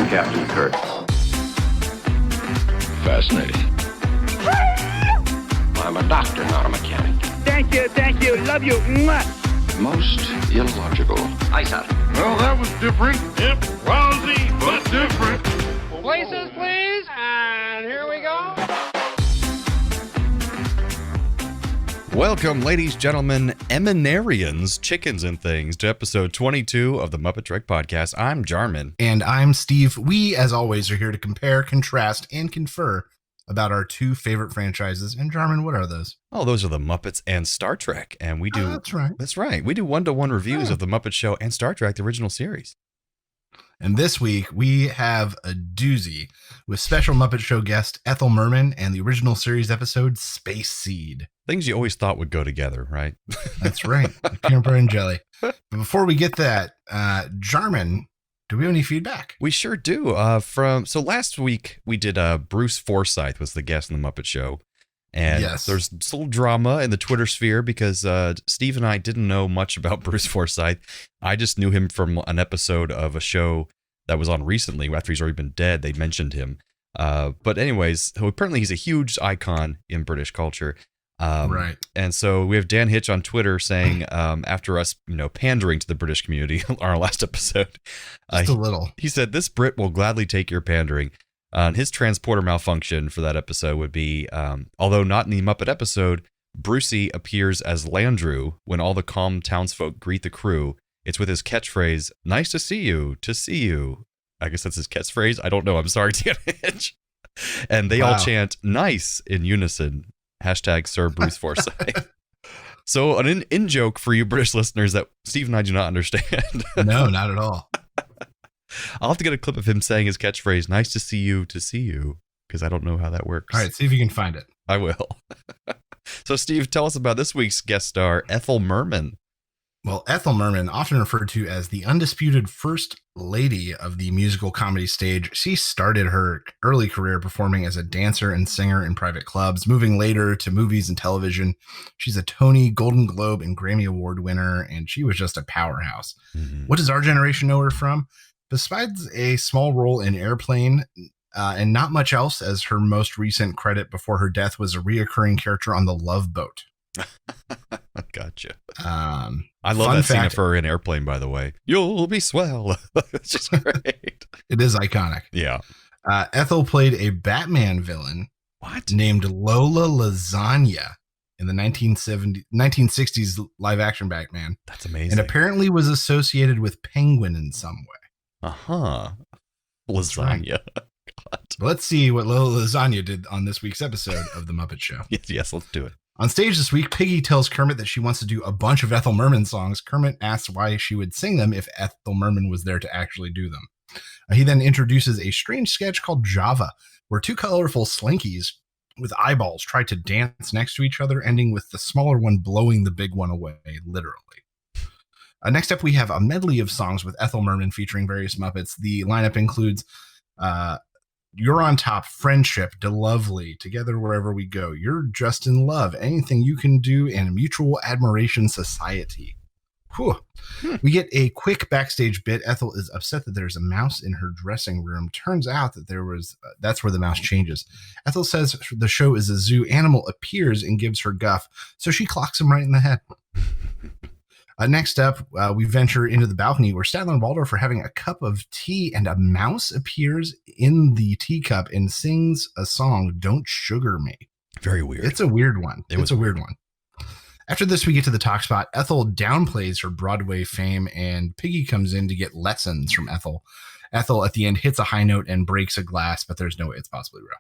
Captain Kirk. Fascinating. I'm a doctor, not a mechanic. Thank you, love you. Mwah. Most illogical. Aye, sir. Well, that was different. Yep, lousy, but different. Places, please, and here we go. Welcome, ladies, gentlemen, eminarians, chickens and things, to episode 22 of the MuppeTrek podcast. I'm Jarman. And I'm Steve. We, as always, are here to compare, contrast, and confer about our two favorite franchises. And Jarman, what are those? Oh, those are the Muppets and Star Trek. And we do... that's right. That's right. We do one-to-one reviews of the Muppet Show and Star Trek, the original series. And this week, we have a doozy with special Muppet Show guest Ethel Merman and the original series episode, Space Seed. Things you always thought would go together, right? That's right. Peanut butter and jelly. But before we get that, Jarman, do we have any feedback? We sure do. So last week, we did Bruce Forsyth was the guest in the Muppet Show. And yes, there's a little drama in the Twitter sphere because Steve and I didn't know much about Bruce Forsyth. I just knew him from an episode of a show that was on recently. After he's already been dead, they mentioned him. But anyways, apparently he's a huge icon in British culture. Right. And so we have Dan Hitch on Twitter saying, after us, pandering to the British community on our last episode, just a little. He said, "This Brit will gladly take your pandering." His transporter malfunction for that episode would be, although not in the Muppet episode, Brucey appears as Landrew when all the calm townsfolk greet the crew. It's with his catchphrase, "Nice to see you, to see you." I guess that's his catchphrase. I don't know. I'm sorry, Dan Hitch. And they all chant "nice" in unison. Hashtag Sir Bruce Forsyth. So an in-joke for you British listeners that Steve and I do not understand. No, not at all. I'll have to get a clip of him saying his catchphrase, "Nice to see you," because I don't know how that works. All right, see if you can find it. I will. So, Steve, tell us about this week's guest star, Ethel Merman. Well, Ethel Merman, often referred to as the undisputed first lady of the musical comedy stage, she started her early career performing as a dancer and singer in private clubs, moving later to movies and television. She's a Tony, Golden Globe, and Grammy Award winner, and she was just a powerhouse. Mm-hmm. What does our generation know her from? Besides a small role in Airplane and not much else, as her most recent credit before her death was a reoccurring character on The Love Boat. Gotcha. I love that scene of her in Airplane, by the way. "You'll be swell." It's just great. It is iconic. Yeah. Ethel played a Batman villain named Lola Lasagna in the 1960s live-action Batman. That's amazing. And apparently was associated with Penguin in some way. Uh-huh. Lasagna. God. Let's see what Lola Lasagna did on this week's episode of The Muppet Show. Yes, let's do it. On stage this week, Piggy tells Kermit that she wants to do a bunch of Ethel Merman songs. Kermit asks why she would sing them if Ethel Merman was there to actually do them. He then introduces a strange sketch called Java, where two colorful slinkies with eyeballs try to dance next to each other, ending with the smaller one blowing the big one away, literally. Next up, we have a medley of songs with Ethel Merman featuring various Muppets. The lineup includes "You're on Top," "Friendship," "De Lovely," "Together Wherever We Go," "You're Just in Love," "Anything You Can Do," and "Mutual Admiration Society." Whew. We get a quick backstage bit. Ethel is upset that there's a mouse in her dressing room. Turns out that that's where the mouse changes. Ethel says the show is a zoo. Animal appears and gives her guff, so she clocks him right in the head. Next up, we venture into the balcony where Statler and Waldorf are having a cup of tea, and a mouse appears in the teacup and sings a song, "Don't Sugar Me." Very weird. It's a weird one. It's a weird one. After this, we get to the talk spot. Ethel downplays her Broadway fame, and Piggy comes in to get lessons from Ethel. Ethel, at the end, hits a high note and breaks a glass, but there's no way it's possibly real.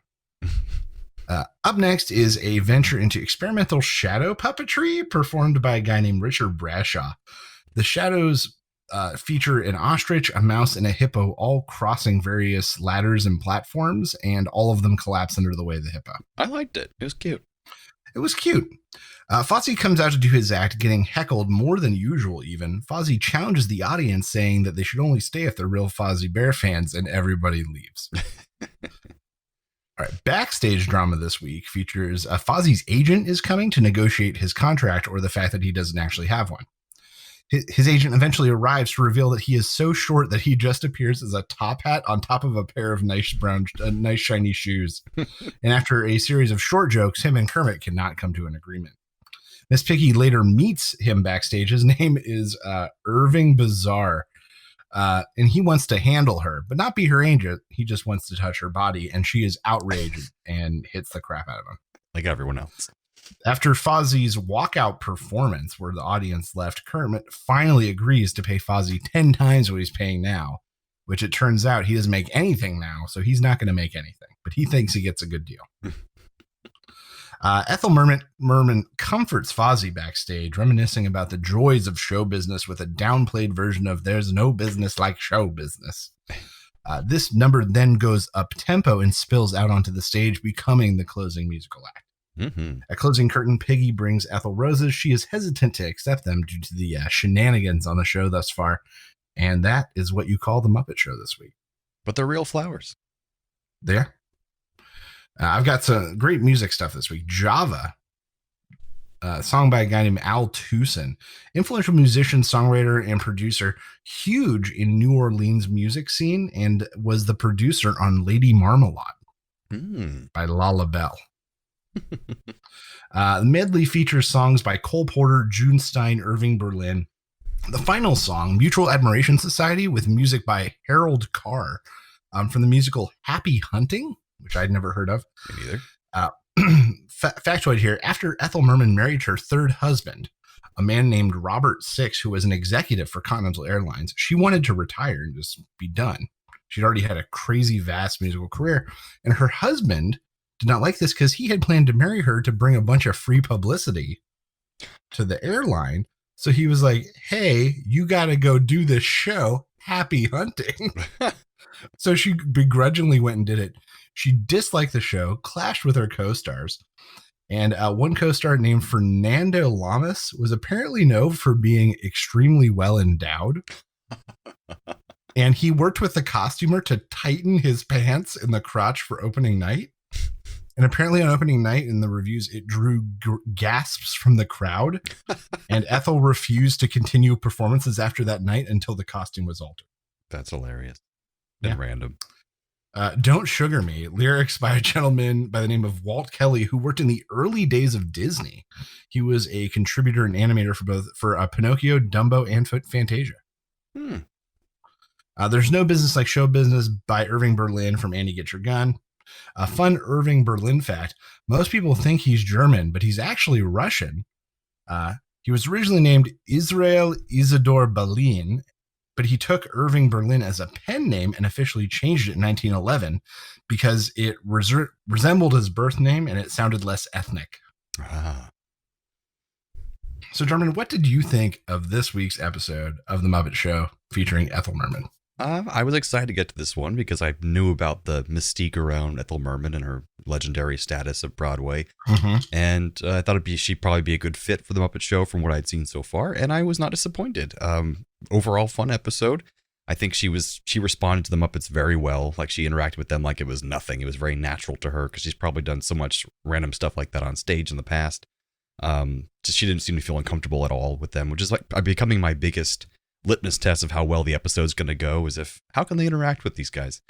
Up next is a venture into experimental shadow puppetry performed by a guy named Richard Brashaw. The shadows feature an ostrich, a mouse, and a hippo all crossing various ladders and platforms, and all of them collapse under the weight of the hippo. I liked it. It was cute. It was cute. Fozzie comes out to do his act, getting heckled more than usual even. Fozzie challenges the audience, saying that they should only stay if they're real Fozzie Bear fans, and everybody leaves. All right, backstage drama this week features Fozzie's agent is coming to negotiate his contract, or the fact that he doesn't actually have one. His agent eventually arrives to reveal that he is so short that he just appears as a top hat on top of a pair of nice shiny shoes. And after a series of short jokes, him and Kermit cannot come to an agreement. Miss Piggy later meets him backstage. His name is Irving Bizarre. And he wants to handle her, but not be her agent. He just wants to touch her body, and she is outraged and hits the crap out of him. Like everyone else. After Fozzie's walkout performance, where the audience left, Kermit finally agrees to pay Fozzie 10 times what he's paying now, which it turns out he doesn't make anything now, so he's not going to make anything, but he thinks he gets a good deal. Ethel Merman comforts Fozzie backstage, reminiscing about the joys of show business with a downplayed version of "There's no business like show business." This number then goes up tempo and spills out onto the stage, becoming the closing musical act. Mm-hmm. At closing curtain, Piggy brings Ethel roses. She is hesitant to accept them due to the shenanigans on the show thus far, and that is what you call the Muppet Show this week. But they're real flowers. There. I've got some great music stuff this week. Java, a song by a guy named Al Tucson, influential musician, songwriter, and producer, huge in New Orleans music scene, and was the producer on Lady Marmalade by Lala Bell. The medley features songs by Cole Porter, June Stein, Irving Berlin. The final song, Mutual Admiration Society, with music by Harold Carr, from the musical Happy Hunting, which I'd never heard of. Me neither. Factoid here: after Ethel Merman married her third husband, a man named Robert Six, who was an executive for Continental Airlines, she wanted to retire and just be done. She'd already had a crazy, vast musical career, and her husband did not like this because he had planned to marry her to bring a bunch of free publicity to the airline. So he was like, "Hey, you got to go do this show, Happy Hunting." So she begrudgingly went and did it. She disliked the show, clashed with her co-stars, and one co-star named Fernando Lamas was apparently known for being extremely well endowed. And he worked with the costumer to tighten his pants in the crotch for opening night. And apparently on opening night in the reviews, it drew gasps from the crowd. And Ethel refused to continue performances after that night until the costume was altered. That's hilarious and random. Don't Sugar Me, lyrics by a gentleman by the name of Walt Kelly, who worked in the early days of Disney. He was a contributor and animator for Pinocchio, Dumbo, and Fantasia. There's No Business Like Show Business by Irving Berlin from Andy Get Your Gun. A fun Irving Berlin fact: most people think he's German, but he's actually Russian. He was originally named Israel Isidor Berlin, but he took Irving Berlin as a pen name and officially changed it in 1911 because it resembled his birth name and it sounded less ethnic. So, Jarman, what did you think of this week's episode of The Muppet Show featuring Ethel Merman? I was excited to get to this one because I knew about the mystique around Ethel Merman and her legendary status at Broadway. And I thought she'd probably be a good fit for The Muppet Show from what I'd seen so far. And I was not disappointed. Overall fun episode. I think she responded to the Muppets very well. Like, she interacted with them like it was nothing. It was very natural to her because she's probably done so much random stuff like that on stage in the past. She didn't seem to feel uncomfortable at all with them, which is like becoming my biggest litmus test of how well the episode's going to go, is how can they interact with these guys?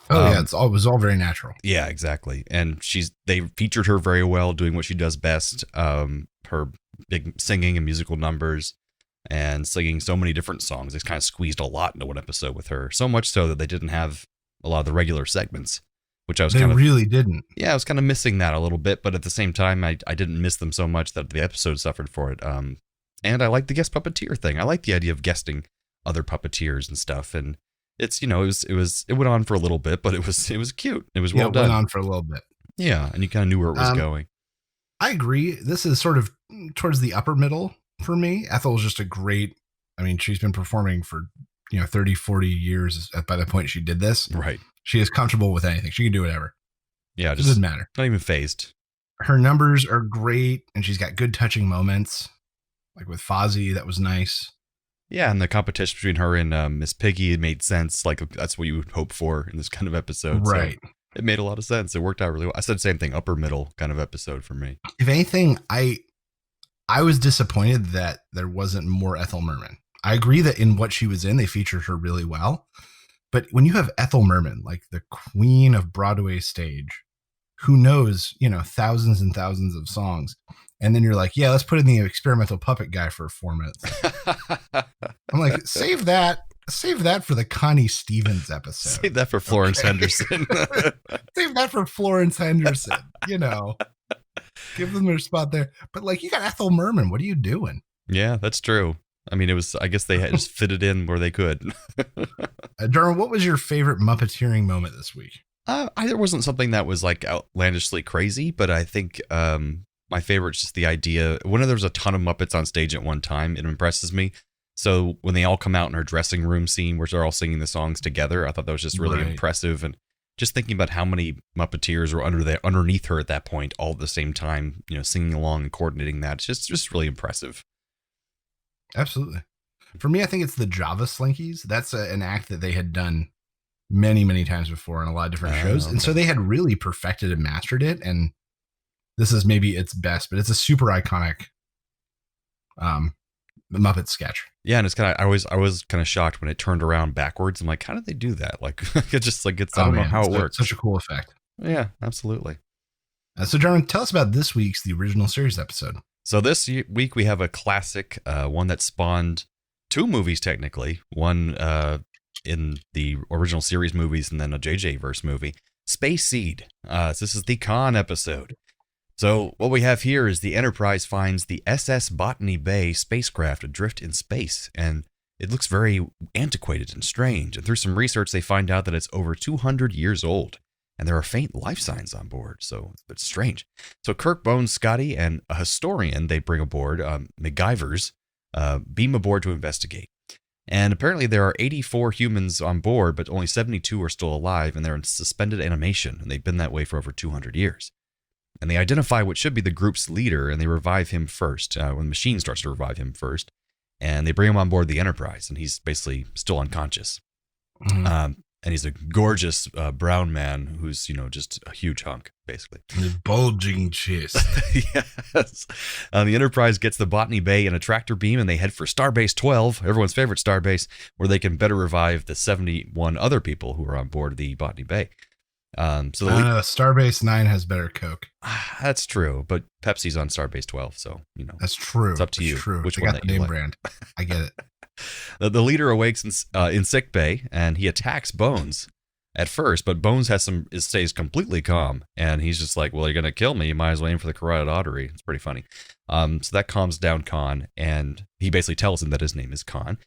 It was all very natural. Yeah, exactly. And they featured her very well, doing what she does best. Her big singing and musical numbers and singing so many different songs. They kind of squeezed a lot into one episode with her, so much so that they didn't have a lot of the regular segments, which I was really didn't. Yeah, I was kind of missing that a little bit, but at the same time, I didn't miss them so much that the episode suffered for it. And I like the guest puppeteer thing. I like the idea of guesting other puppeteers and stuff. And it's, it went on for a little bit, but it was cute. It was well done. It went on for a little bit. Yeah. And you kind of knew where it was going. I agree. This is sort of towards the upper middle for me. Ethel is just she's been performing for, 30, 40 years by the point she did this. Right. She is comfortable with anything. She can do whatever. Yeah. It doesn't matter. Not even phased. Her numbers are great. And she's got good touching moments. Like with Fozzie, that was nice. Yeah, and the competition between her and Miss Piggy, it made sense. Like, that's what you would hope for in this kind of episode. Right. So it made a lot of sense. It worked out really well. I said the same thing, upper middle kind of episode for me. If anything, I was disappointed that there wasn't more Ethel Merman. I agree that in what she was in, they featured her really well. But when you have Ethel Merman, like the queen of Broadway stage, who knows, thousands and thousands of songs, and then you're like, yeah, let's put in the experimental puppet guy for 4 minutes. I'm like, save that for the Connie Stevens episode. Save that for Florence Henderson. Save that for Florence Henderson. Give them their spot there. But like, you got Ethel Merman. What are you doing? Yeah, that's true. I mean, I guess they had just fit it in where they could. Darwin, what was your favorite Muppeteering moment this week? There wasn't something that was like outlandishly crazy, but I think my favorite is just the idea. Whenever there's a ton of Muppets on stage at one time, it impresses me. So when they all come out in her dressing room scene where they're all singing the songs together, I thought that was just really impressive. And just thinking about how many Muppeteers were underneath her at that point, all at the same time, singing along and coordinating that, it's just really impressive. Absolutely. For me, I think it's the Java Slinkies. That's an act that they had done many, many times before in a lot of different shows. Okay. And so they had really perfected and mastered it. And this is maybe its best, but it's a super iconic Muppet sketch. Yeah, and it's kind of I was kind of shocked when it turned around backwards. I'm like, how did they do that? Like, it's just like I don't know how it works. Such a cool effect. Yeah, absolutely. So, Jarman, tell us about this week's The Original Series episode. So this week we have a classic, one that spawned 2 movies technically, one in the original series movies and then a JJ verse movie, Space Seed. So this is the Khan episode. So what we have here is the Enterprise finds the SS Botany Bay spacecraft adrift in space, and it looks very antiquated and strange. And through some research, they find out that it's over 200 years old. And there are faint life signs on board, so it's strange. So Kirk, Bones, Scotty, and a historian they bring aboard, MacGyvers, beam aboard to investigate. And apparently there are 84 humans on board, but only 72 are still alive, and they're in suspended animation, and they've been that way for over 200 years. And they identify what should be the group's leader, and they revive him first, when the machine starts to revive him first. And they bring him on board the Enterprise, and he's basically still unconscious. Mm-hmm. And he's a gorgeous brown man who's, just a huge hunk, basically. His bulging chest. Yes. The Enterprise gets the Botany Bay in a tractor beam, and they head for Starbase 12, everyone's favorite starbase, where they can better revive the 71 other people who are on board the Botany Bay. Starbase 9 has better Coke. That's true, but Pepsi's on Starbase 12, so, That's true. It's up to you. True. Which they one got that the you name like. brand. I get it. The leader awakes in sick bay, and he attacks Bones at first, but Bones stays completely calm, and he's just like, well, you're going to kill me. You might as well aim for the carotid artery. It's pretty funny. So that calms down Khan, and he basically tells him that his name is Khan.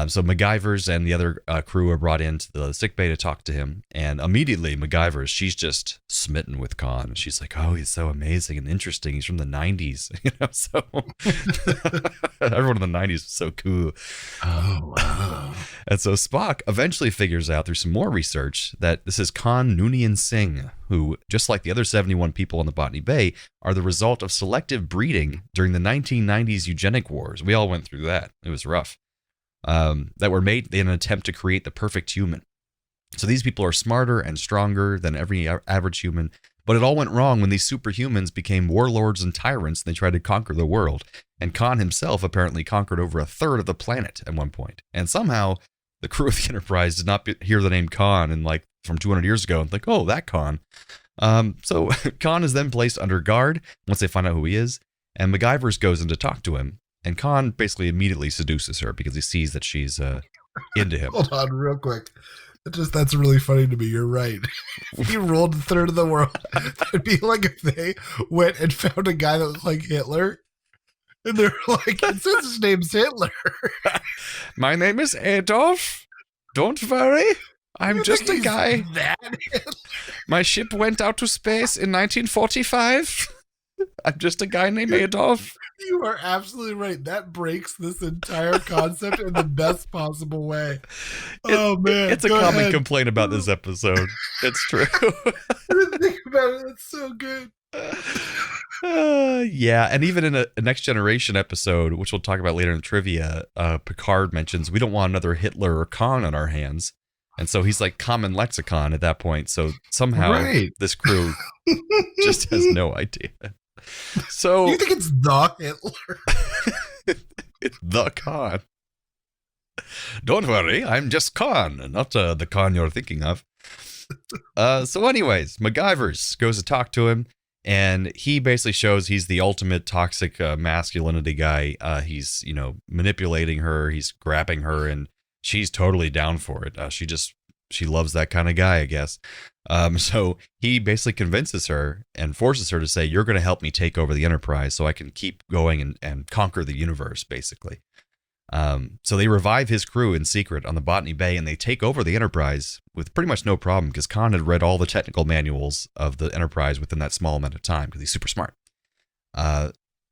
So MacGyvers and the other crew are brought into the sick bay to talk to him, and immediately MacGyvers, she's just smitten with Khan. She's like, oh, he's so amazing and interesting. He's from the 90s, so everyone in the 90s is so cool. Oh, wow. And so Spock eventually figures out through some more research that this is Khan Noonien Singh, who, just like the other 71 people on the Botany Bay, are the result of selective breeding during the 1990s eugenic wars. We all went through that. It was rough. That were made in an attempt to create the perfect human. So these people are smarter and stronger than every average human, but it all went wrong when these superhumans became warlords and tyrants and they tried to conquer the world. And Khan himself apparently conquered over a third of the planet at one point. And somehow the crew of the Enterprise did not hear the name Khan and from 200 years ago and think, oh, that Khan. So Khan is then placed under guard once they find out who he is, and MacGyvers goes in to talk to him. And Khan basically immediately seduces her because he sees that she's into him. Hold on real quick. That's really funny to me. You're right. If he ruled a third of the world, it'd be like if they went and found a guy that was like Hitler. And they're like, it says his name's Hitler. My name is Adolf. Don't worry. I'm just a guy. My ship went out to space in 1945. I'm just a guy named Adolf. You are absolutely right. That breaks this entire concept in the best possible way. Man. It's a common complaint about this episode. It's true. I didn't think about it. It's so good. Yeah, and even in a Next Generation episode, which we'll talk about later in trivia, Picard mentions we don't want another Hitler or Khan on our hands. And so he's like common lexicon at that point. So somehow this crew just has no idea. So you think it's the Hitler? It's the Khan. Don't worry, I'm just Khan, not the Khan you're thinking of. So anyways, MacGyver's goes to talk to him, and he basically shows he's the ultimate toxic masculinity guy. He's, manipulating her, he's grabbing her, and she's totally down for it. She loves that kind of guy, I guess. So he basically convinces her and forces her to say, you're going to help me take over the Enterprise so I can keep going and conquer the universe, basically. So they revive his crew in secret on the Botany Bay, and they take over the Enterprise with pretty much no problem because Khan had read all the technical manuals of the Enterprise within that small amount of time because he's super smart.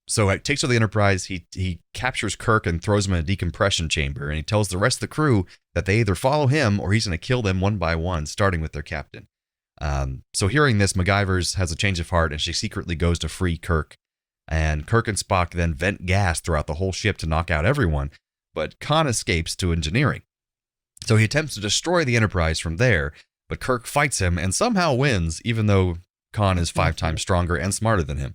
So it takes over the Enterprise. He captures Kirk and throws him in a decompression chamber, and he tells the rest of the crew that they either follow him or he's going to kill them one by one, starting with their captain. So hearing this, MacGyver's has a change of heart, and she secretly goes to free Kirk. And Kirk and Spock then vent gas throughout the whole ship to knock out everyone. But Khan escapes to engineering. So he attempts to destroy the Enterprise from there, but Kirk fights him and somehow wins, even though Khan is 5 times stronger and smarter than him.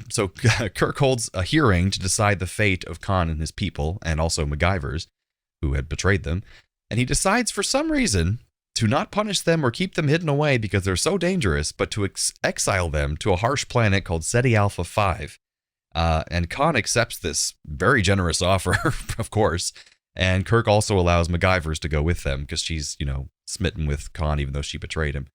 So Kirk holds a hearing to decide the fate of Khan and his people, and also MacGyver's, who had betrayed them. And he decides, for some reason, to not punish them or keep them hidden away because they're so dangerous, but to exile them to a harsh planet called Ceti Alpha 5. And Khan accepts this very generous offer, of course. And Kirk also allows MacGyver's to go with them because she's, smitten with Khan even though she betrayed him.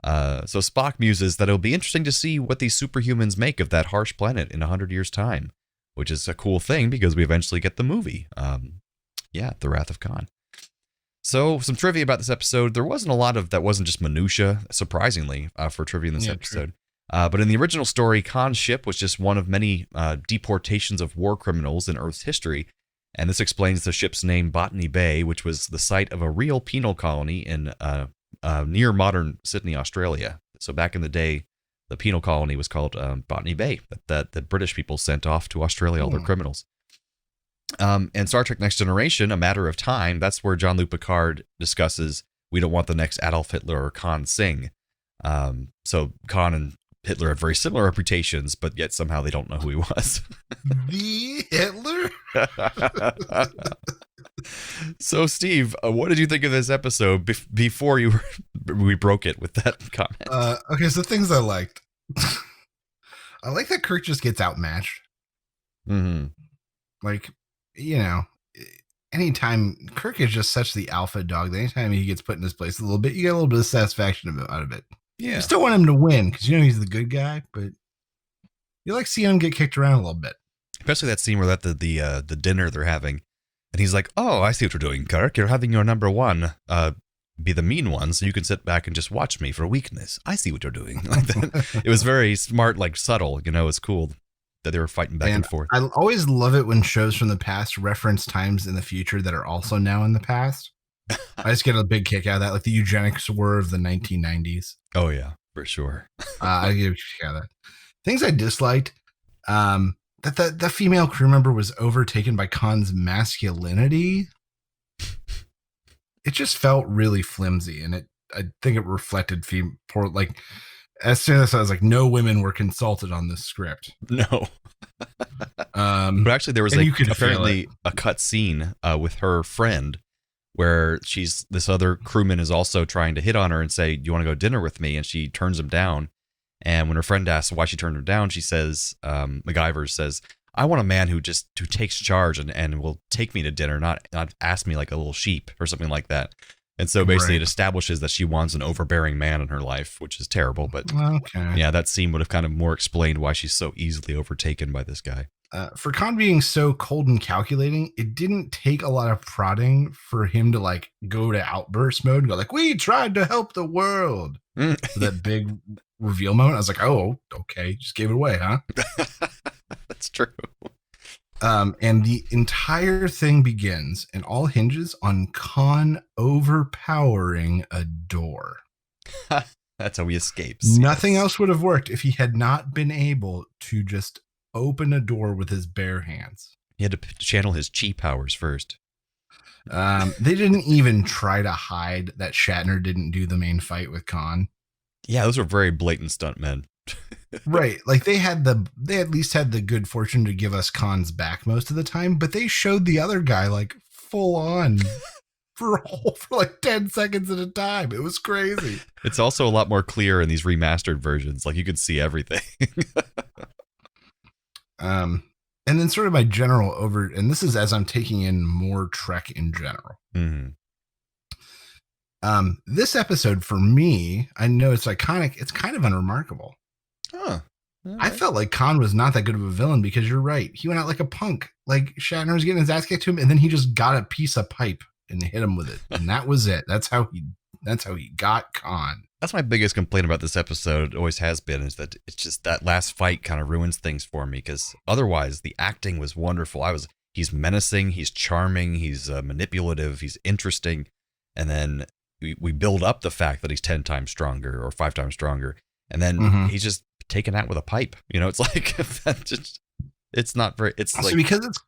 So Spock muses that it'll be interesting to see what these superhumans make of that harsh planet in 100 years' time, which is a cool thing because we eventually get the movie. The Wrath of Khan. So some trivia about this episode. There wasn't a lot of that wasn't just minutia, surprisingly, for trivia in this episode. But in the original story, Khan's ship was just one of many deportations of war criminals in Earth's history. And this explains the ship's name, Botany Bay, which was the site of a real penal colony in near modern Sydney, Australia. So back in the day, the penal colony was called Botany Bay, that the British people sent off to Australia, all their criminals. And Star Trek Next Generation, A Matter of Time, that's where Jean-Luc Picard discusses we don't want the next Adolf Hitler or Khan Singh. So Khan and Hitler have very similar reputations, but yet somehow they don't know who he was. The Hitler? So, Steve, what did you think of this episode before we broke it with that comment? Okay, so things I liked. I like that Kirk just gets outmatched. Mm-hmm. Like, anytime Kirk is just such the alpha dog that anytime he gets put in his place a little bit, you get a little bit of satisfaction out of it. Yeah. You still want him to win because he's the good guy, but you like seeing him get kicked around a little bit. Especially that scene where at the dinner they're having, and he's like, "Oh, I see what you're doing, Kirk. You're having your number one be the mean one, so you can sit back and just watch me for weakness. I see what you're doing." Like that. It was very smart, like subtle. It's cool that they were fighting back and forth. I always love it when shows from the past reference times in the future that are also now in the past. I just get a big kick out of that, like the eugenics war of the 1990s. Oh yeah, for sure. I get a kick out of that. Things I disliked, that the female crew member was overtaken by Khan's masculinity. It just felt really flimsy, and I think it reflected poor. Like as soon as I was like, no women were consulted on this script. No. But actually, there was apparently a cut scene with her friend where this other crewman is also trying to hit on her and say, "Do you want to go to dinner with me?" And she turns him down. And when her friend asks why she turned him down, she says, MacGyver says, "I want a man who takes charge and will take me to dinner, not ask me like a little sheep," or something like that. And so basically It establishes that she wants an overbearing man in her life, which is terrible. But yeah, that scene would have kind of more explained why she's so easily overtaken by this guy. For Khan being so cold and calculating, it didn't take a lot of prodding for him to like go to outburst mode and go like, "We tried to help the world." That big reveal moment. I was like, "Oh, okay. Just gave it away, huh?" That's true. And the entire thing begins and all hinges on Khan overpowering a door. That's how he escapes. Nothing else would have worked if he had not been able to just open a door with his bare hands. He had to channel his chi powers first. They didn't even try to hide that Shatner didn't do the main fight with Khan. Yeah, those are very blatant stuntmen. Right. Like they at least had the good fortune to give us Khan's back most of the time, but they showed the other guy like full on for like 10 seconds at a time. It was crazy. It's also a lot more clear in these remastered versions. Like you could see everything. And then sort of my general and this is as I'm taking in more Trek in general. Mm-hmm. This episode for me, I know it's iconic. It's kind of unremarkable. Huh. I felt like Khan was not that good of a villain because you're right. He went out like a punk. Like Shatner was getting his ass kicked to him, and then he just got a piece of pipe and hit him with it, and that was it. That's how he got Khan. That's my biggest complaint about this episode. Always has been, is that it's just that last fight kind of ruins things for me. Because otherwise, the acting was wonderful. He's menacing, he's charming, he's manipulative, he's interesting, and then we build up the fact that he's 10 times stronger or 5 times stronger, and then he's just taken out with a pipe. It's like it's not very. It's also like because it's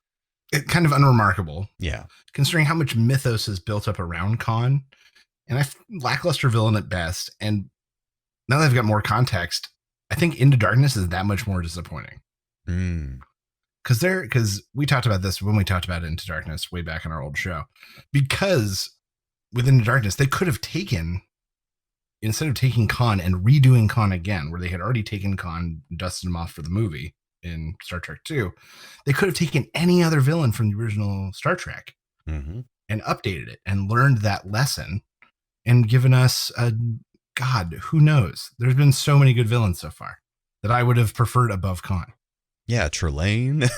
kind of unremarkable. Yeah, considering how much mythos is built up around Khan, and lackluster villain at best. And now that I've got more context, I think Into Darkness is that much more disappointing. Because we talked about this when we talked about Into Darkness way back in our old show. Because with Into Darkness, they could have taken, instead of taking Khan and redoing Khan again, where they had already taken Khan and dusted him off for the movie in Star Trek 2, they could have taken any other villain from the original Star Trek and updated it and learned that lesson and given us God, who knows? There's been so many good villains so far that I would have preferred above Khan. Yeah, Trelane.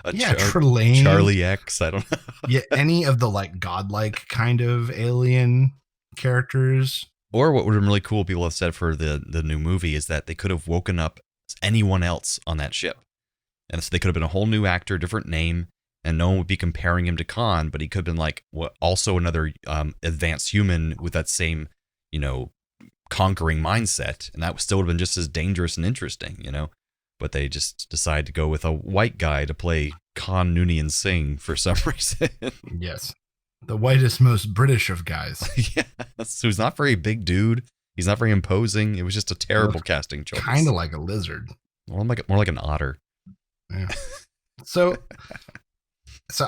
Trelane. Charlie X. I don't know. Yeah, any of the like godlike kind of alien characters. Or what would have been really cool, people have said for the new movie, is that they could have woken up anyone else on that ship. And so they could have been a whole new actor, different name, and no one would be comparing him to Khan, but he could have been like also another advanced human with that same, conquering mindset. And that would still have been just as dangerous and interesting, But they just decide to go with a white guy to play Khan Noonien Singh for some reason. Yes. The whitest, most British of guys. Yes. Who's not very big dude. He's not very imposing. It was just a terrible casting choice. Kind of like a lizard. More like an otter. Yeah. So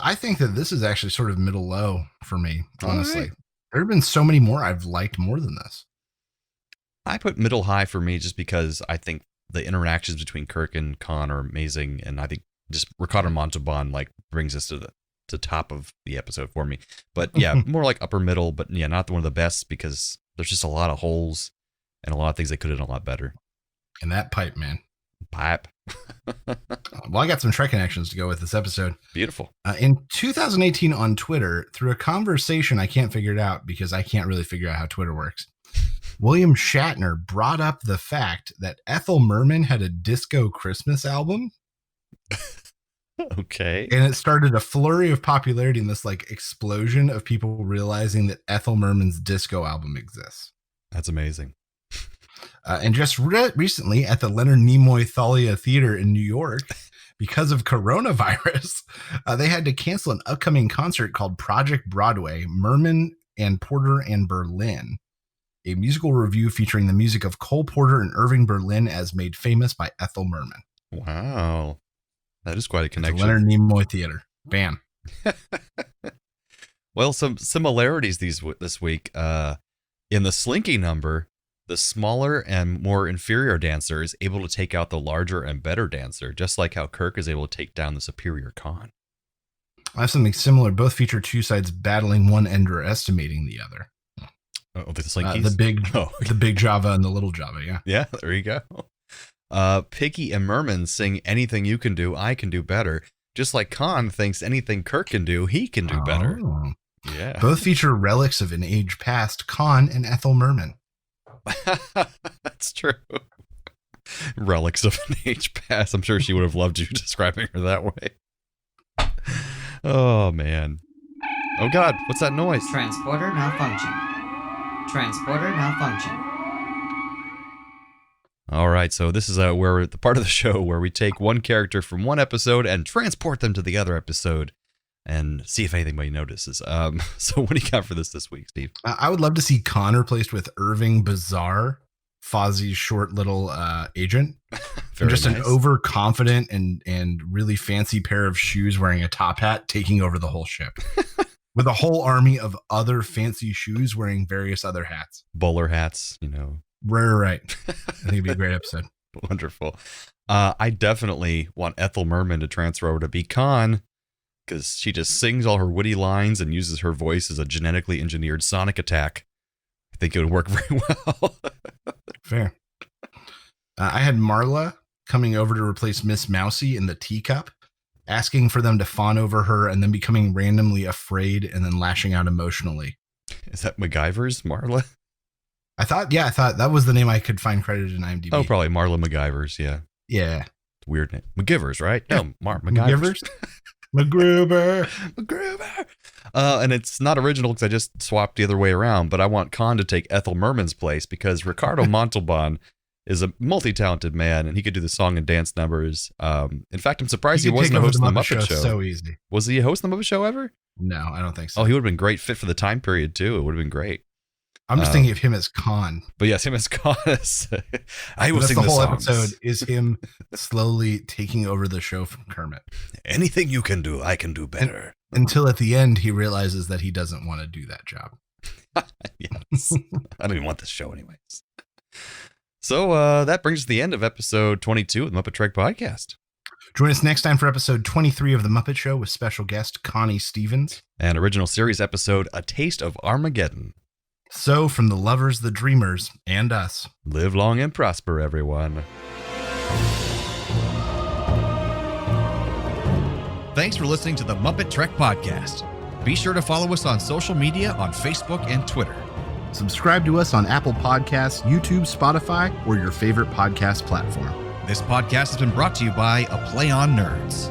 I think that this is actually sort of middle low for me, honestly. Right. There have been so many more I've liked more than this. I put middle high for me just because I think the interactions between Kirk and Khan are amazing, and I think just Ricardo Montalban brings us to the top of the episode for me. But yeah, more like upper middle, but yeah, not one of the best because there's just a lot of holes and a lot of things they could have done a lot better. And that pipe, man. Pipe. Well, I got some Trek connections to go with this episode. Beautiful. In 2018 on Twitter, through a conversation, I can't figure it out because I can't really figure out how Twitter works. William Shatner brought up the fact that Ethel Merman had a disco Christmas album. Okay. And it started a flurry of popularity in this explosion of people realizing that Ethel Merman's disco album exists. That's amazing. And just recently at the Leonard Nimoy Thalia Theater in New York, because of coronavirus, they had to cancel an upcoming concert called Project Broadway, Merman and Porter and Berlin, a musical review featuring the music of Cole Porter and Irving Berlin as made famous by Ethel Merman. Wow. That is quite a connection. Leonard Nimoy Theater. Bam. Well, some similarities this week. In the Slinky number, the smaller and more inferior dancer is able to take out the larger and better dancer, just like how Kirk is able to take down the superior Khan. I have something similar. Both feature two sides battling, one underestimating the other. Oh, the Slinkies? The big Java and the little Java, yeah. Yeah, there you go. Piggy and Merman sing Anything You Can Do, I Can Do Better, just like Khan thinks anything Kirk can do, he can do better. Yeah. Both feature relics of an age past, Khan and Ethel Merman. That's true. Relics of an age past. I'm sure she would have loved you describing her that way. Oh, man. Oh, God. What's that noise? Transporter malfunction. Transporter malfunction. All right. So this is where the part of the show where we take one character from one episode and transport them to the other episode and see if anybody notices. So what do you got for this week, Steve? I would love to see Khan replaced with Irving Bizarre Fozzie's short little agent. Very Just nice. an overconfident and really fancy pair of shoes wearing a top hat taking over the whole ship. With a whole army of other fancy shoes wearing various other hats. Bowler hats, Right. I think it'd be a great episode. Wonderful. I definitely want Ethel Merman to transfer over to be Khan, because she just sings all her witty lines and uses her voice as a genetically engineered sonic attack. I think it would work very well. Fair. I had Marla coming over to replace Miss Mousy in the teacup, asking for them to fawn over her and then becoming randomly afraid and then lashing out emotionally. Is that MacGyver's Marla? I thought that was the name I could find credited in IMDb. Oh, probably Marla MacGyver's. Yeah. Yeah. Weird name. McGivers, right? No, MacGyver's. MacGruber. MacGruber. And it's not original because I just swapped the other way around, but I want Khan to take Ethel Merman's place because Ricardo Montalban is a multi-talented man and he could do the song and dance numbers. In fact, I'm surprised he wasn't a host of the Muppet Show. So easy. Was he a host of the Muppet Show ever? No, I don't think so. Oh, he would have been great fit for the time period too. It would have been great. I'm just thinking of him as Khan. But yes, him as Khan. I will sing the the whole songs. episode is him slowly taking over the show from Kermit. Anything you can do, I can do better. Until at the end, he realizes that he doesn't want to do that job. Yes. I don't even want this show anyways. So that brings us to the end of episode 22 of the MuppeTrek podcast. Join us next time for episode 23 of The Muppet Show with special guest Connie Stevens. And original series episode, A Taste of Armageddon. So, from the lovers, the dreamers, and us. Live long and prosper, everyone. Thanks for listening to the MuppeTrek podcast. Be sure to follow us on social media on Facebook and Twitter. Subscribe to us on Apple Podcasts, YouTube, Spotify, or your favorite podcast platform. This podcast has been brought to you by A Play on Nerds.